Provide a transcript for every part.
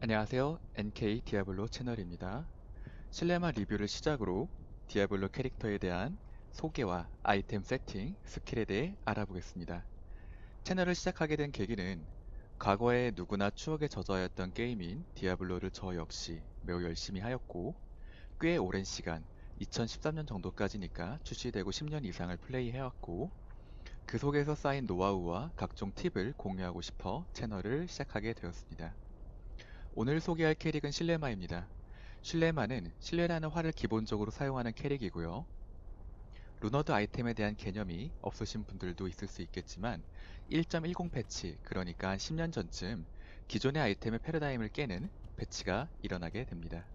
안녕하세요. NK 디아블로 채널입니다. 실내마 리뷰를 시작으로 디아블로 캐릭터에 대한 소개와 아이템 세팅, 스킬에 대해 알아보겠습니다. 채널을 시작하게 된 계기는 과거에 누구나 추억에 젖어있던 게임인 디아블로를 저 역시 매우 열심히 하였고 꽤 오랜 시간, 2013년 정도까지니까 출시되고 10년 이상을 플레이해왔고 그 속에서 쌓인 노하우와 각종 팁을 공유하고 싶어 채널을 시작하게 되었습니다. 오늘 소개할 캐릭은 실레마입니다. 실레마는 실레라는 활을 기본적으로 사용하는 캐릭이고요. 루너드 아이템에 대한 개념이 없으신 분들도 있을 수 있겠지만 1.10 패치, 그러니까 한 10년 전쯤 기존의 아이템의 패러다임을 깨는 패치가 일어나게 됩니다.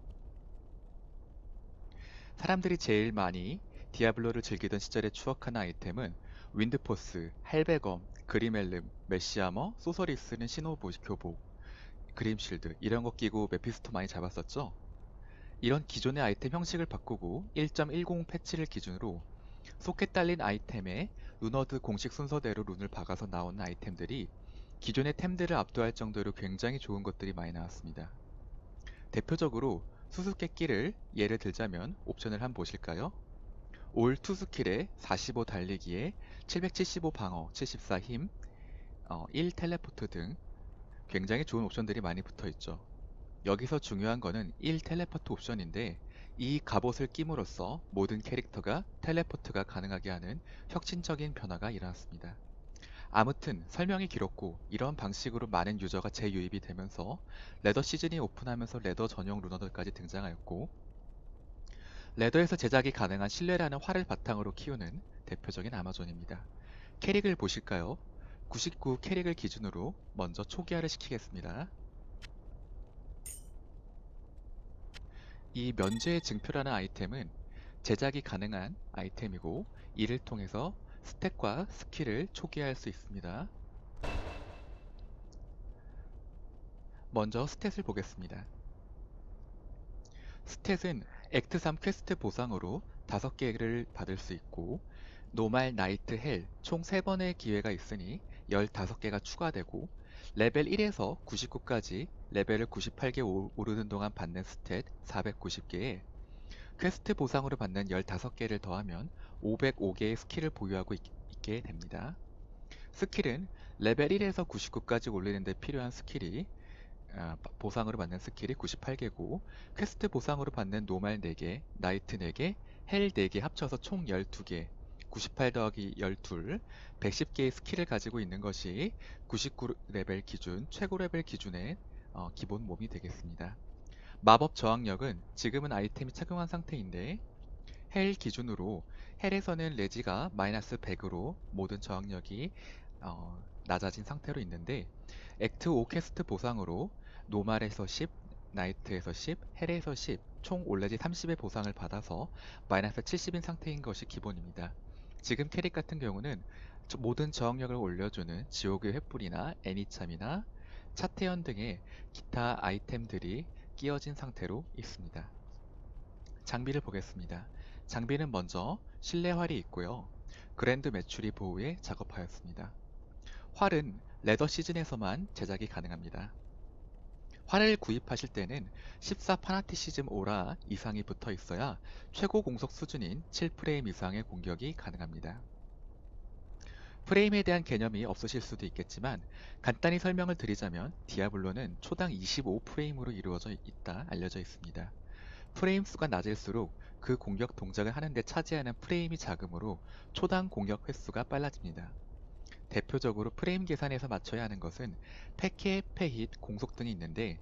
사람들이 제일 많이 디아블로를 즐기던 시절에 추억하는 아이템은 윈드포스, 헬베검, 그리멜름, 메시아머, 소서리스는 신호보 교복, 그림실드 이런 거 끼고 메피스토 많이 잡았었죠? 이런 기존의 아이템 형식을 바꾸고 1.10 패치를 기준으로 소켓 달린 아이템에 루너드 공식 순서대로 룬을 박아서 나오는 아이템들이 기존의 템들을 압도할 정도로 굉장히 좋은 것들이 많이 나왔습니다. 대표적으로 수수께끼를 예를 들자면 옵션을 한번 보실까요? 올 투스킬에 45 달리기에 775 방어, 74 힘, 1 텔레포트 등 굉장히 좋은 옵션들이 많이 붙어 있죠. 여기서 중요한 거는 1 텔레포트 옵션인데 이 갑옷을 끼므로써 모든 캐릭터가 텔레포트가 가능하게 하는 혁신적인 변화가 일어났습니다. 아무튼 설명이 길었고 이런 방식으로 많은 유저가 재유입이 되면서 레더 시즌이 오픈하면서 레더 전용 루너들까지 등장하였고 레더에서 제작이 가능한 신뢰라는 활을 바탕으로 키우는 대표적인 아마존입니다. 캐릭을 보실까요? 99 캐릭을 기준으로 먼저 초기화를 시키겠습니다. 이 면죄의 증표라는 아이템은 제작이 가능한 아이템이고 이를 통해서 스탯과 스킬을 초기화할 수 있습니다. 먼저 스탯을 보겠습니다. 스탯은 액트 3 퀘스트 보상으로 5개를 받을 수 있고 노말, 나이트, 헬 총 3번의 기회가 있으니 15개가 추가되고 레벨 1에서 99까지 레벨을 98개 오르는 동안 받는 스탯 490개에 퀘스트 보상으로 받는 15개를 더하면 505개의 스킬을 보유하고 있게 됩니다. 스킬은 레벨 1에서 99까지 올리는 데 필요한 스킬이 보상으로 받는 스킬이 98개고 퀘스트 보상으로 받는 노말 4개, 나이트 4개, 헬 4개 합쳐서 총 12개 98 더하기 12, 110개의 스킬을 가지고 있는 것이 99레벨 기준, 최고 레벨 기준의 기본 몸이 되겠습니다. 마법 저항력은 지금은 아이템이 착용한 상태인데 헬 기준으로 헬에서는 레지가 마이너스 100으로 모든 저항력이 낮아진 상태로 있는데 액트 5 퀘스트 보상으로 노말에서 10, 나이트에서 10, 헬에서 10, 총 올레지 30의 보상을 받아서 마이너스 70인 상태인 것이 기본입니다. 지금 캐릭 같은 경우는 모든 저항력을 올려주는 지옥의 횃불이나 애니참이나 차태현 등의 기타 아이템들이 끼워진 상태로 있습니다. 장비를 보겠습니다. 장비는 먼저 실내활이 있고요. 그랜드 메추리 보호에 작업하였습니다. 활은 레더 시즌에서만 제작이 가능합니다. 활을 구입하실 때는 14 파나티시즘 오라 이상이 붙어 있어야 최고 공속 수준인 7프레임 이상의 공격이 가능합니다. 프레임에 대한 개념이 없으실 수도 있겠지만 간단히 설명을 드리자면 디아블로는 초당 25프레임으로 이루어져 있다 알려져 있습니다. 프레임 수가 낮을수록 그 공격 동작을 하는데 차지하는 프레임이 작으므로 초당 공격 횟수가 빨라집니다. 대표적으로 프레임 계산에서 맞춰야 하는 것은 패케, 패힛, 공속 등이 있는데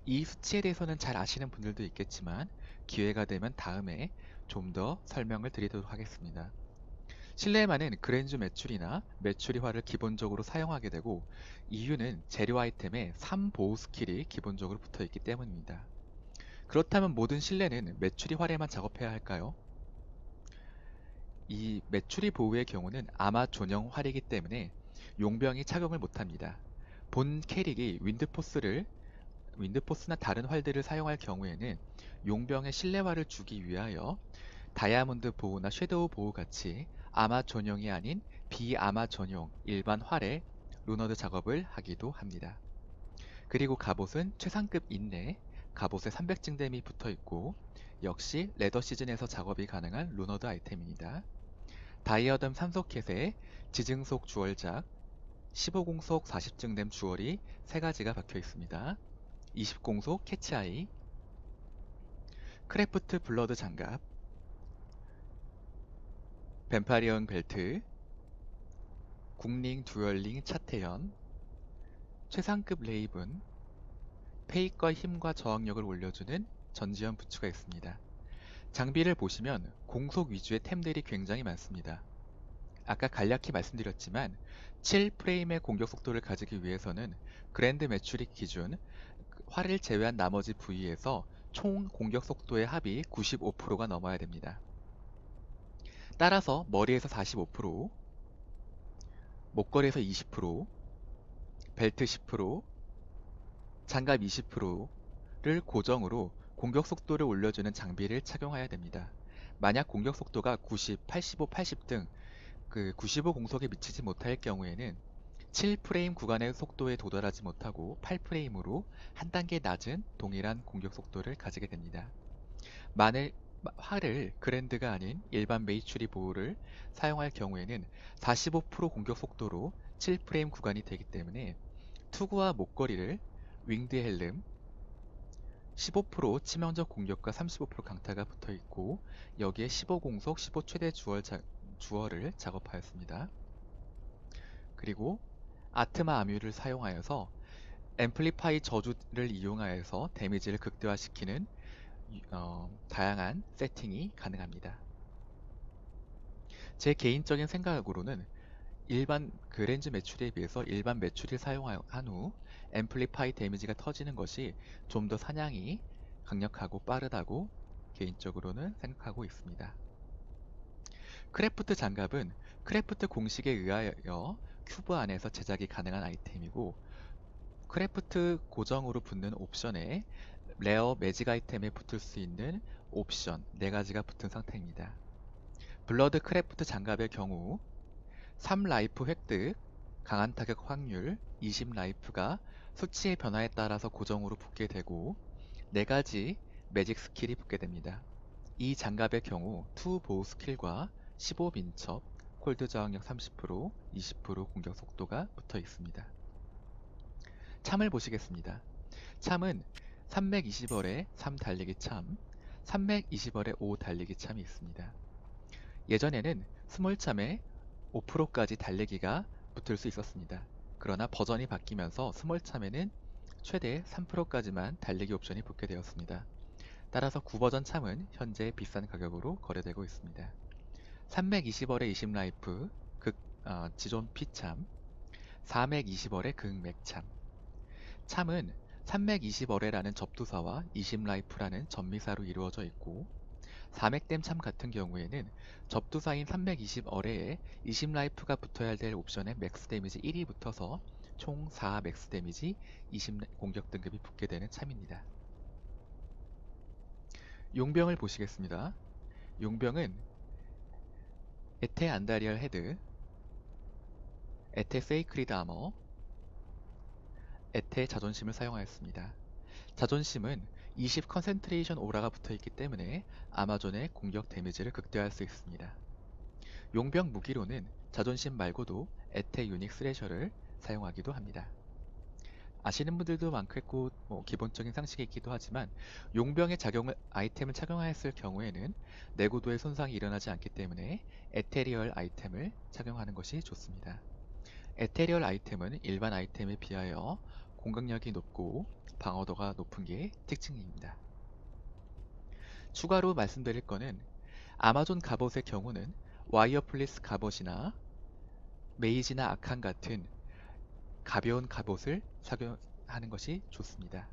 이 수치에 대해서는 잘 아시는 분들도 있겠지만 기회가 되면 다음에 좀 더 설명을 드리도록 하겠습니다. 실내에만은 그랜주 메추리나 메추리화를 기본적으로 사용하게 되고 이유는 재료 아이템에 3보호 스킬이 기본적으로 붙어 있기 때문입니다. 그렇다면 모든 실내는 메추리 활에만 작업해야 할까요? 이 메추리 보호의 경우는 아마 존형 활이기 때문에 용병이 착용을 못합니다. 본 캐릭이 윈드포스나 다른 활들을 사용할 경우에는 용병의 실내화를 주기 위하여 다이아몬드 보호나 섀도우 보호 같이 아마 전용이 아닌 비아마 전용 일반 활에 루너드 작업을 하기도 합니다. 그리고 갑옷은 최상급 인내, 갑옷에 300증댐이 붙어있고 역시 레더 시즌에서 작업이 가능한 루너드 아이템입니다. 다이어덤 3소켓에 지증속 주얼작, 15공속 40증댐 주얼이 3가지가 박혀 있습니다. 20공속 캐치아이, 크래프트 블러드 장갑, 뱀파리언 벨트, 국링 듀얼링 차태현, 최상급 레이븐, 페이커 힘과 저항력을 올려주는 전지현 부츠가 있습니다. 장비를 보시면 공속 위주의 템들이 굉장히 많습니다. 아까 간략히 말씀드렸지만 7프레임의 공격 속도를 가지기 위해서는 그랜드 매추릭 기준 활을 제외한 나머지 부위에서 총 공격 속도의 합이 95%가 넘어야 됩니다. 따라서 머리에서 45%, 목걸이에서 20%, 벨트 10%, 장갑 20%를 고정으로 공격 속도를 올려주는 장비를 착용해야 됩니다. 만약 공격 속도가 90, 85, 80 등 그 95 공속에 미치지 못할 경우에는 7프레임 구간의 속도에 도달하지 못하고 8프레임으로 한 단계 낮은 동일한 공격 속도를 가지게 됩니다. 만일 활을 그랜드가 아닌 일반 메이추리 보호를 사용할 경우에는 45% 공격 속도로 7프레임 구간이 되기 때문에 투구와 목걸이를 윙드 헬름 15% 치명적 공격과 35% 강타가 붙어 있고 여기에 15공속 15 최대 주얼을 작업하였습니다. 그리고 아트마 아뮤를 사용하여서 앰플리파이 저주를 이용하여서 데미지를 극대화시키는 다양한 세팅이 가능합니다. 제 개인적인 생각으로는 일반 렌즈 매출에 비해서 일반 매출을 사용한 후 앰플리파이 데미지가 터지는 것이 좀 더 사냥이 강력하고 빠르다고 개인적으로는 생각하고 있습니다. 크래프트 장갑은 크래프트 공식에 의하여 큐브 안에서 제작이 가능한 아이템이고 크래프트 고정으로 붙는 옵션에 레어 매직 아이템에 붙을 수 있는 옵션 4가지가 붙은 상태입니다. 블러드 크래프트 장갑의 경우 3라이프 획득, 강한 타격 확률, 20라이프가 수치의 변화에 따라서 고정으로 붙게 되고 4가지 매직 스킬이 붙게 됩니다. 이 장갑의 경우 2 보호 스킬과 15 민첩, 콜드 저항력 30%, 20% 공격 속도가 붙어 있습니다. 참을 보시겠습니다. 참은 320월에 3 달리기 참, 320월에 5 달리기 참이 있습니다. 예전에는 스몰 참에 5%까지 달리기가 붙을 수 있었습니다. 그러나 버전이 바뀌면서 스몰 참에는 최대 3%까지만 달리기 옵션이 붙게 되었습니다. 따라서 9버전 참은 현재 비싼 가격으로 거래되고 있습니다. 320월에 20라이프 지존 피참, 420월에 극맥참. 참은 320월에라는 접두사와 20라이프라는 전미사로 이루어져 있고 4맥댐 참 같은 경우에는 접두사인 320어뢰에 20라이프가 붙어야 될 옵션에 맥스 데미지 1이 붙어서 총 4 맥스 데미지 20 공격 등급이 붙게 되는 참입니다. 용병을 보시겠습니다. 용병은 에테 안다리얼 헤드, 에테 세이크리드 아머, 에테 자존심을 사용하였습니다. 자존심은 20 컨센트레이션 오라가 붙어있기 때문에 아마존의 공격 데미지를 극대화할 수 있습니다. 용병 무기로는 자존심 말고도 에테 유닉 스레셔를 사용하기도 합니다. 아시는 분들도 많겠고 기본적인 상식이 있기도 하지만 용병의 아이템을 착용하였을 경우에는 내구도에 손상이 일어나지 않기 때문에 에테리얼 아이템을 착용하는 것이 좋습니다. 에테리얼 아이템은 일반 아이템에 비하여 공격력이 높고 방어도가 높은 게 특징입니다. 추가로 말씀드릴 거는 아마존 갑옷의 경우는 와이어플리스 갑옷이나 메이지나 아칸 같은 가벼운 갑옷을 착용하는 것이 좋습니다.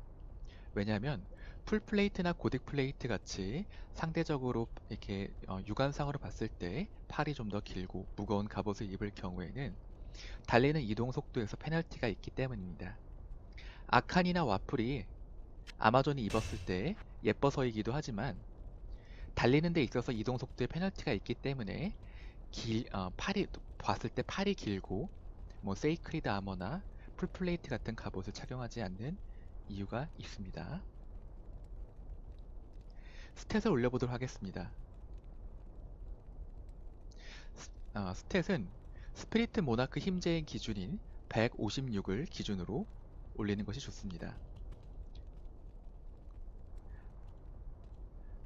왜냐하면 풀플레이트나 고딕 플레이트 같이 상대적으로 이렇게 육안상으로 봤을 때 팔이 좀 더 길고 무거운 갑옷을 입을 경우에는 달리는 이동 속도에서 페널티가 있기 때문입니다. 아칸이나 와플이 아마존이 입었을 때 예뻐서이기도 하지만 달리는 데 있어서 이동 속도에 페널티가 있기 때문에 팔이 봤을 때 팔이 길고 세이크리드 아머나 풀플레이트 같은 갑옷을 착용하지 않는 이유가 있습니다. 스탯을 올려보도록 하겠습니다. 스탯은 스피리트 모나크 힘제의 기준인 156을 기준으로 올리는 것이 좋습니다.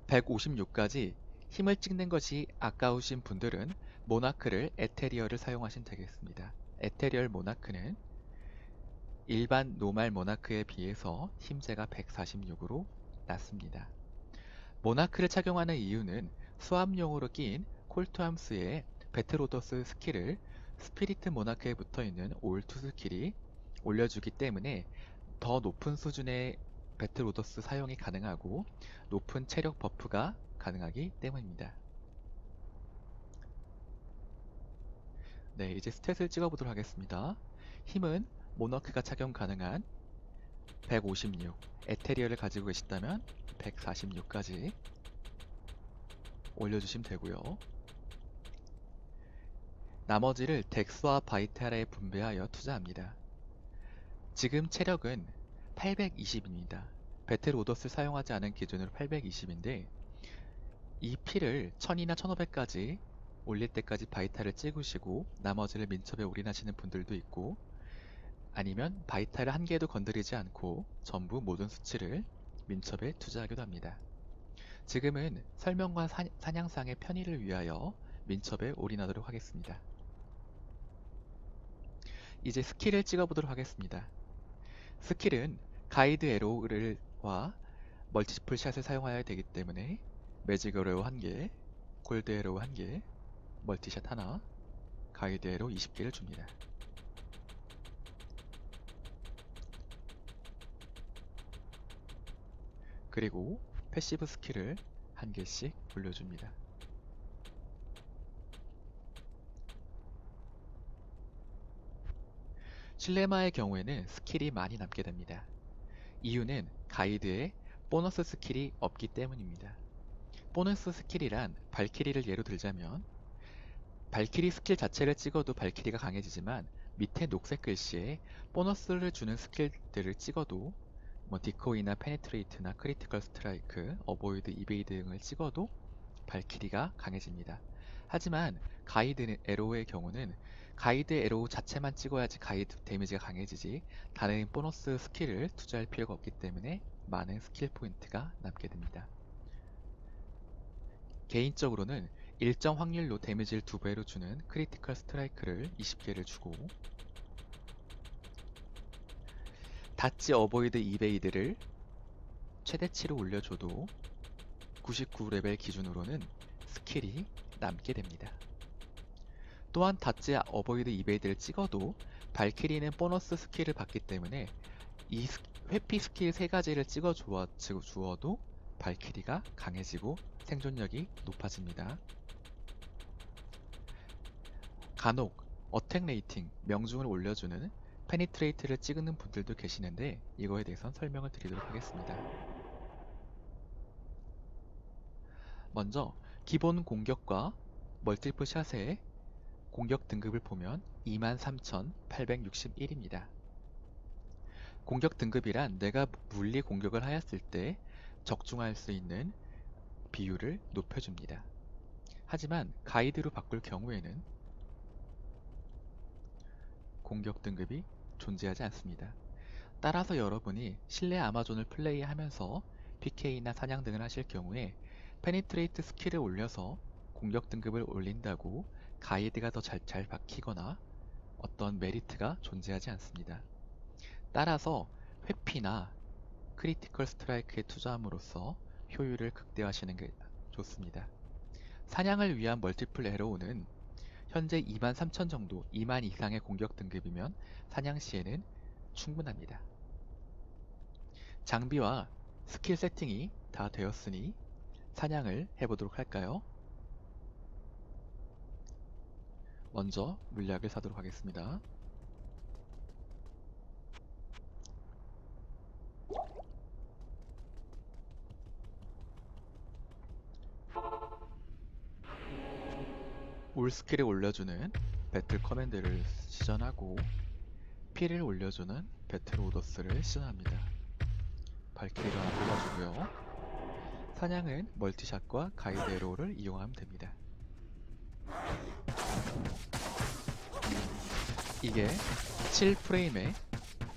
156까지 힘을 찍는 것이 아까우신 분들은 모나크를 에테리얼을 사용하시면 되겠습니다. 에테리얼 모나크는 일반 노말 모나크에 비해서 힘제가 146으로 낮습니다. 모나크를 착용하는 이유는 수압용으로 끼인 콜투함스의 배틀오더스 스킬을 스피리트 모나크에 붙어있는 올2 스킬이 올려주기 때문에 더 높은 수준의 배틀오더스 사용이 가능하고 높은 체력 버프가 가능하기 때문입니다. 네, 이제 스탯을 찍어보도록 하겠습니다. 힘은 모나크가 착용 가능한 156, 에테리얼을 가지고 계시다면 146까지 올려주시면 되고요. 나머지를 덱스와 바이탈에 분배하여 투자합니다. 지금 체력은 820입니다. 배틀 오더스를 사용하지 않은 기준으로 820인데 이 피를 1000이나 1500까지 올릴 때까지 바이탈을 찍으시고 나머지를 민첩에 올인하시는 분들도 있고, 아니면 바이탈을 한 개도 건드리지 않고 전부 모든 수치를 민첩에 투자하기도 합니다. 지금은 설명과 사냥상의 편의를 위하여 민첩에 올인하도록 하겠습니다. 이제 스킬을 찍어보도록 하겠습니다. 스킬은 가이드 에로우와 멀티플 샷을 사용해야 되기 때문에 매직 에로우 1개, 골드 에로우 1개, 멀티샷 하나, 가이드 에로우 20개를 줍니다. 그리고 패시브 스킬을 1개씩 올려줍니다. 실레마의 경우에는 스킬이 많이 남게 됩니다. 이유는 가이드에 보너스 스킬이 없기 때문입니다. 보너스 스킬이란 발키리를 예로 들자면 발키리 스킬 자체를 찍어도 발키리가 강해지지만 밑에 녹색 글씨에 보너스를 주는 스킬들을 찍어도 디코이나 페네트레이트나 크리티컬 스트라이크, 어보이드, 이베이드 등을 찍어도 발키리가 강해집니다. 하지만 가이드 에로우의 경우는 가이드 에로우 자체만 찍어야지 가이드 데미지가 강해지지 다른 보너스 스킬을 투자할 필요가 없기 때문에 많은 스킬 포인트가 남게 됩니다. 개인적으로는 일정 확률로 데미지를 2배로 주는 크리티컬 스트라이크를 20개를 주고 닷지 어보이드 이베이드를 최대치로 올려줘도 99레벨 기준으로는 스킬이 남게 됩니다. 또한 닷지 어보이드 이베이드를 찍어도 발키리는 보너스 스킬을 받기 때문에 이 회피 스킬 3가지를 찍어 주어도 발키리가 강해지고 생존력이 높아집니다. 간혹 어택 레이팅, 명중을 올려주는 페니트레이트를 찍는 분들도 계시는데 이거에 대해선 설명을 드리도록 하겠습니다. 먼저 기본 공격과 멀티플 샷의 공격 등급을 보면 23,861입니다. 공격 등급이란 내가 물리 공격을 하였을 때 적중할 수 있는 비율을 높여줍니다. 하지만 가이드로 바꿀 경우에는 공격 등급이 존재하지 않습니다. 따라서 여러분이 실내 아마존을 플레이하면서 PK나 사냥 등을 하실 경우에 페니트레이트 스킬을 올려서 공격 등급을 올린다고 가이드가 더 잘 박히거나 어떤 메리트가 존재하지 않습니다. 따라서 회피나 크리티컬 스트라이크에 투자함으로써 효율을 극대화하시는 게 좋습니다. 사냥을 위한 멀티플 에로우는 현재 23,000 정도, 2만 이상의 공격 등급이면 사냥 시에는 충분합니다. 장비와 스킬 세팅이 다 되었으니 사냥을 해보도록 할까요? 먼저 물약을 사도록 하겠습니다. 올 스킬을 올려주는 배틀 커맨드를 시전하고 피를 올려주는 배틀 오더스를 시전합니다. 발키리를 하나 뽑아주고요. 사냥은 멀티샷과 가이드 에로우를 이용하면 됩니다. 이게 7프레임의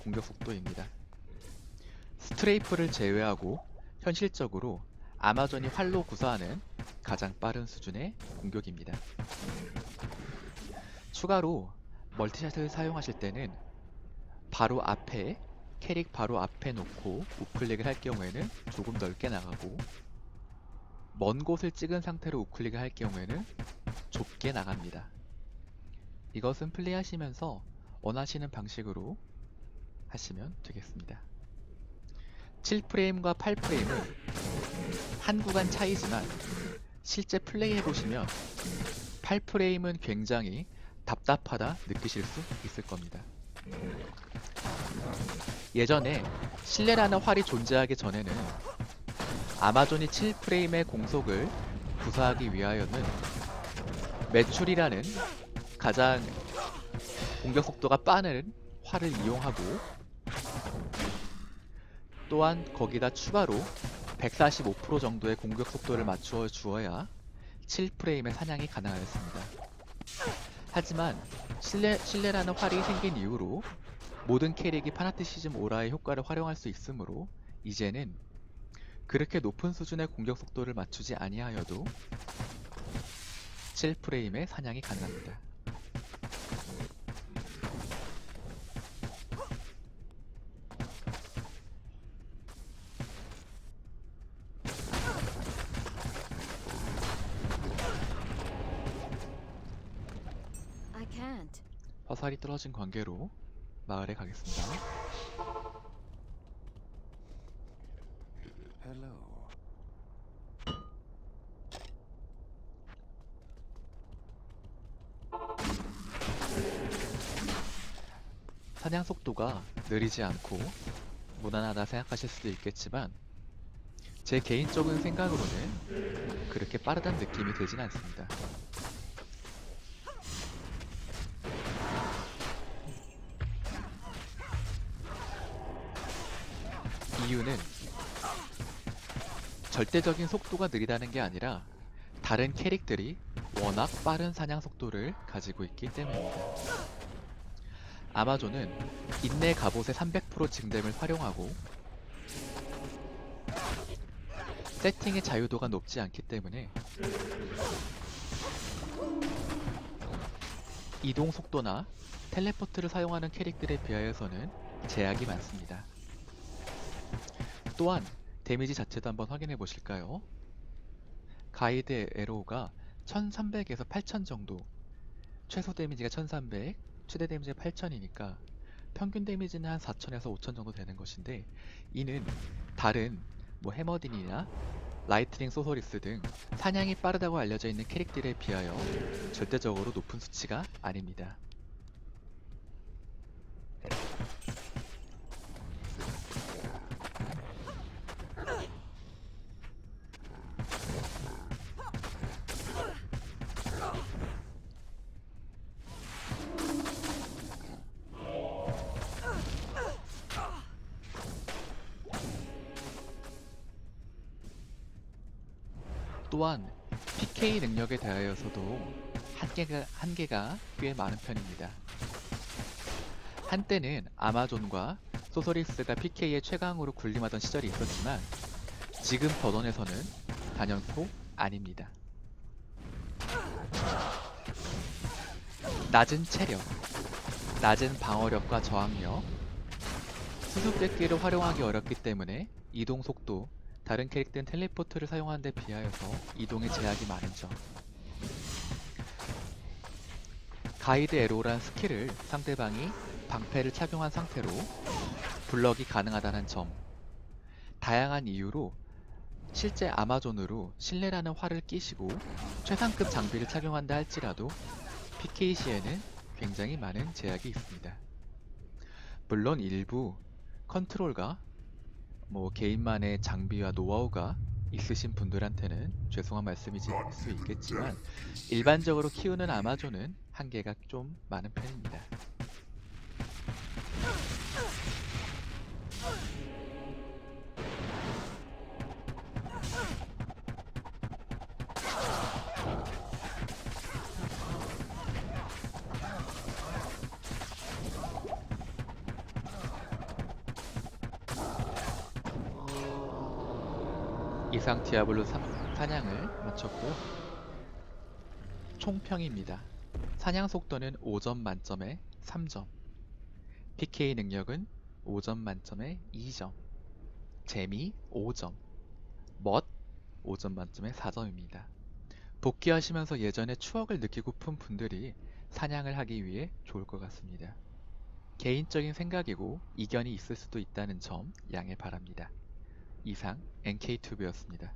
공격 속도입니다. 스트레이프를 제외하고 현실적으로 아마존이 활로 구사하는 가장 빠른 수준의 공격입니다. 추가로 멀티샷을 사용하실 때는 바로 앞에 캐릭 바로 앞에 놓고 우클릭을 할 경우에는 조금 넓게 나가고, 먼 곳을 찍은 상태로 우클릭을 할 경우에는 좁게 나갑니다. 이것은 플레이하시면서 원하시는 방식으로 하시면 되겠습니다. 7프레임과 8프레임은 한 구간 차이지만 실제 플레이해보시면 8프레임은 굉장히 답답하다 느끼실 수 있을 겁니다. 예전에 실내라는 활이 존재하기 전에는 아마존이 7프레임의 공속을 구사하기 위하여는 매출이라는 가장 공격 속도가 빠른 활을 이용하고, 또한 거기다 추가로 145% 정도의 공격 속도를 맞추어 주어야 7프레임의 사냥이 가능하였습니다. 하지만 실내라는 활이 생긴 이후로 모든 캐릭이 파나티시즘 오라의 효과를 활용할 수 있으므로 이제는 그렇게 높은 수준의 공격 속도를 맞추지 아니하여도 7프레임의 사냥이 가능합니다. I can't. 화살이 떨어진 관계로 마을에 가겠습니다. Hello. 사냥 속도가 느리지 않고 무난하다 생각하실 수도 있겠지만 제 개인적인 생각으로는 그렇게 빠르다는 느낌이 들진 않습니다. 이유는 절대적인 속도가 느리다는 게 아니라 다른 캐릭들이 워낙 빠른 사냥 속도를 가지고 있기 때문입니다. 아마존은 인내 갑옷의 300% 증dem을 활용하고 세팅의 자유도가 높지 않기 때문에 이동 속도나 텔레포트를 사용하는 캐릭들에 비하여서는 제약이 많습니다. 또한 데미지 자체도 한번 확인해 보실까요? 가이드 에로우가 1300에서 8000 정도, 최소 데미지가 1300, 최대 데미지가 8000이니까 평균 데미지는 한 4000에서 5000 정도 되는 것인데, 이는 다른 해머딘이나 라이트닝 소서리스 등 사냥이 빠르다고 알려져 있는 캐릭들에 비하여 절대적으로 높은 수치가 아닙니다. 또한 PK 능력에 대하여서도 한계가 꽤 많은 편입니다. 한때는 아마존과 소서리스가 PK의 최강으로 군림하던 시절이 있었지만 지금 버전에서는 단연코 아닙니다. 낮은 체력, 낮은 방어력과 저항력, 수습대기를 활용하기 어렵기 때문에 이동 속도, 다른 캐릭터는 텔레포트를 사용하는 데 비하여서 이동에 제약이 많은 점, 가이드 에로우라는 스킬을 상대방이 방패를 착용한 상태로 블럭이 가능하다는 점, 다양한 이유로 실제 아마존으로 신뢰라는 활을 끼시고 최상급 장비를 착용한다 할지라도 PK 시에는 굉장히 많은 제약이 있습니다. 물론 일부 컨트롤과 개인만의 장비와 노하우가 있으신 분들한테는 죄송한 말씀일 수 있겠지만 일반적으로 키우는 아마존은 한계가 좀 많은 편입니다. 이상 디아블로 3 사냥을 마쳤고요. 총평입니다. 사냥 속도는 5점 만점에 3점, PK 능력은 5점 만점에 2점, 재미 5점, 멋 5점 만점에 4점입니다. 복귀하시면서 예전의 추억을 느끼고픈 분들이 사냥을 하기 위해 좋을 것 같습니다. 개인적인 생각이고 이견이 있을 수도 있다는 점 양해 바랍니다. 이상 NK투브였습니다.